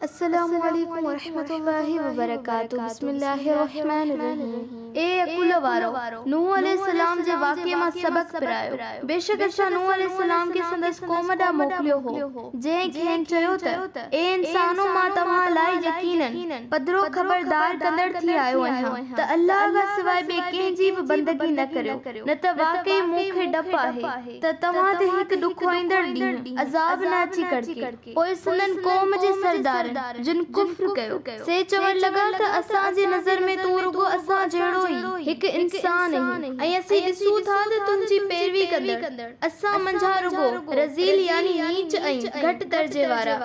अस्सलामु अलैकुम वरहमतुल्लाहि वबरकातुहू। बिस्मिल्लाहिर्रहमानिर्रहीम। ए अकुल वारो नूह अलैहिस्सलाम जे वाक़े मां सबक पिरायो। बेशक असां नूह अलैहिस्सलाम के संदस क़ौम ॾांहुं मोकिलियो हो, जंहिं खेनि चयो त ए इंसानो मां तव्हां लाइ यकीनन पधरो ख़बरदार कंदड़ थी आयो आहियां त अल्लाह खां सवाइ ॿिए कंहिंजी बि बंदगी न करियो, न त वाक़ई मूंखे डप आहे त तव्हां ते हिकु ॾुखो ईंदड़ ॾींहुं अज़ाब न अची कड़के। पोइ संदन क़ौम जे सरदार जिन कुफ्र कयो से चवण लगा त असां जे नज़र में तू रुगो असां जहिड़ो ई हिकु इंसान आहीं ऐं असीं ॾिसूं था त तुंहिंजी पैरवी कंदड़ असां मंझा रुगो रज़ील यानी नीच ऐं घटि दर्जे वारा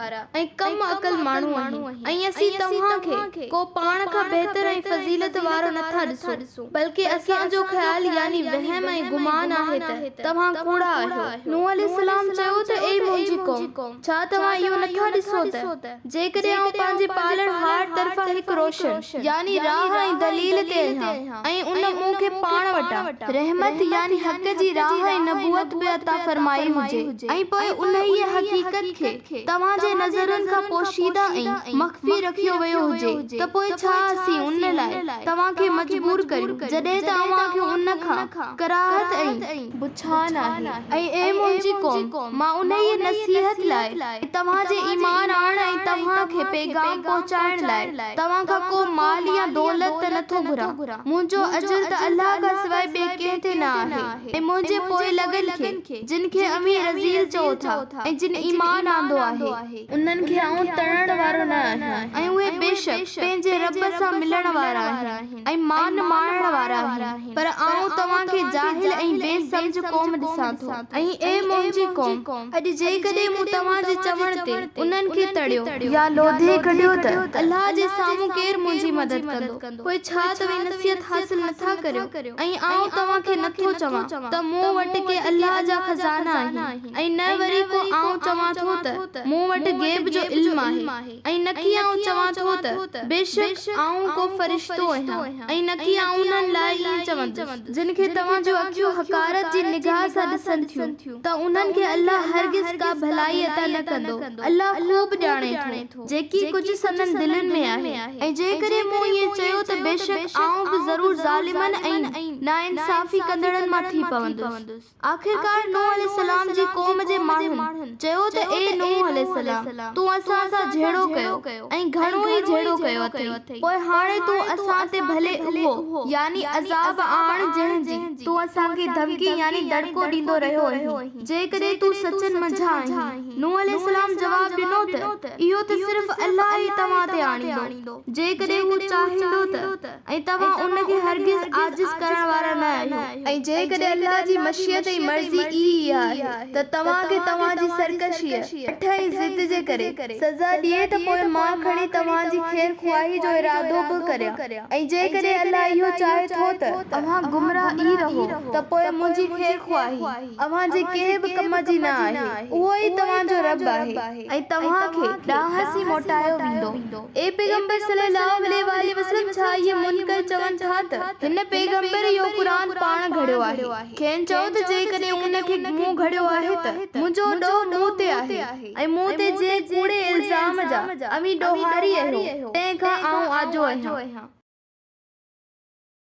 ऐं कम अकल माण्हू आहियूं ऐं असीं तव्हां खे को पाण खां बहितर ऐं फज़ीलत वारो नथा ॾिसूं, बल्कि असांजो ख़्याल यानी वहम ऐं गुमान आहे त तव्हां कूड़ा आहियो। नूह अलैहिस्सलाम चयो त ए मुंहिंजी क़ौम, छा तव्हां इहो नथा ॾिसो त जेकॾहिं आउं पंहिंजे पालणहार तरफ़ां हिकु रोशन यानी राह ऐं दलील ते आहियां ऐं उन मूंखे पाण वटां रहमत यानी हक़ जी राह ऐं नबूअत बि अता फरमाई हुजे ऐं पोइ उन्हीअ हक़ीक़त खे तव्हां जे नज़रनि खां पोशीदा ऐं मख़फ़ी रखियो वियो हुजे त पोइ छा असीं उन लाइ तव्हां खे मजबूर करियूं जॾहिं त अव्हां खे उन खां कराहत ऐं बुछान आहे। ऐं ए मुंहिंजी क़ौम, मां उन्हीअ नसीहत लाइ तव्हां जे ईमान आणण ऐं तव्हां खे पैगाम पहुचाइण लाइ तव्हां खां को माल या दौलत त नथो घुरां। मुंहिंजो अजर त अल्लाह खां सवाइ ॿिए कंहिं ते न आहे ऐं मुंहिंजे पोइ लॻल खे जिन खे अमीर अज़ील चओ था ऐं जिन ईमान आंदो आहे उन्हनि खे आउं तड़ण वारो न आहियां ऐं उहे बेशक पंहिंजे रब सां मिलण वारा आहिनि ऐं मान माणण वारा आहिनि, पर आउं तव्हां खे जाहिल ऐं बेसमझ क़ौम ॾिसां थो। ऐं ए मुंहिंजी क़ौम, अॼु जेकॾहिं मूं तव्हां जे चवण ते उन्हनि खे तड़ियो या लोधे कढियो त अल्लाह जे साम्हूं केर मुंहिंजी मदद कंदो। पोइ छा तव्हां नसीहत हासिल नथा करियो ऐं आउं तव्हां खे नथो चवां त मूं वटि के अल्लाह जा खज़ाना आहिनि ऐं न वरी को आउं चवां थो त मूं वटि गैब जो इल्म आहे ऐं न कि आउं चवां थो त बेशक आउं को फरिश्तो आहियां ऐं न कि आउं उन्हनि लाइ ईअं चवंदुसि जिन खे तव्हां जो अखियूं हक़ारत जी निगाह सां ॾिसनि थियूं त उन्हनि खे अल्लाह हरगिज़ का भलाई अता न कंदो। अल्लाह खूब ॼाणे थो जेकी कुछ संदन दिलनि में आहे ऐं जेकॾहिं मूं ईअं चयो त बेशक आउं बि ज़रूर ज़ालिमन ऐं नाइंसाफ़ी कंदड़नि मां थी पवंदुसि। आख़िरकार नूह अलैहिस्सलाम जी क़ौम जे माण्हुनि चयो त ए नूह अलैहिस्सलाम, तूं असां सां झेड़ो कयो ऐं घणो ई झेड़ो कयो अथई, पोइ हाणे तूं असां ते भले उहो यानी अज़ाब आण जंहिंजी तूं असां खे धमकी यानी दड़को ॾींदो रहियो आहीं जेकॾहिं तूं सचनि मंझां आहीं। नूह अलैहिस्सलाम जवाब ॾिनो त इहो त सिर्फ़ अल्लाह ई तव्हां ते आणींदो जेकॾहिं हू चाहींदो त ऐं तव्हां उन खे हरगिज़ आजिज़ करण वारा न आहियो ऐं जेकॾहिं अल्लाह जी मशियत ऐं मर्ज़ी ई आहे त तव्हां खे तव्हां जी सरकशीअ अठ ऐं ज़िद जे करे सज़ा ॾिए त पोइ मां खणी तव्हां जी ख़ैर ख़्वाही जो इरादो बि करियां ऐं जेकॾहिं अल्लाह इहो चाहे थो त अव्हां गुमराह ई रहो त पोइ मुंहिंजी ख़ैर ख़्वाही अव्हां जे कंहिं बि कम जी न आहे, उहो ई तव्हां जो रब आहे ऐं तव्हां खे ॾांहुं ई मोटायो वेंदो। ए पैगंबर सल्लल्लाहु अलैहि वसल्लम, छा इहे मुनकर चवनि था त हिन पैगंबर इहो क़ुरान पाण घड़ियो आहे? खेनि चयो त जेकॾहिं उन खे मूं घड़ियो आहे त मुंहिंजो ॾोह मूं ते आहे ऐं मूं ते जे कूड़े इल्ज़ाम जा अमी ॾोहारी आहियो तंहिंखां आउं आजो आहियां।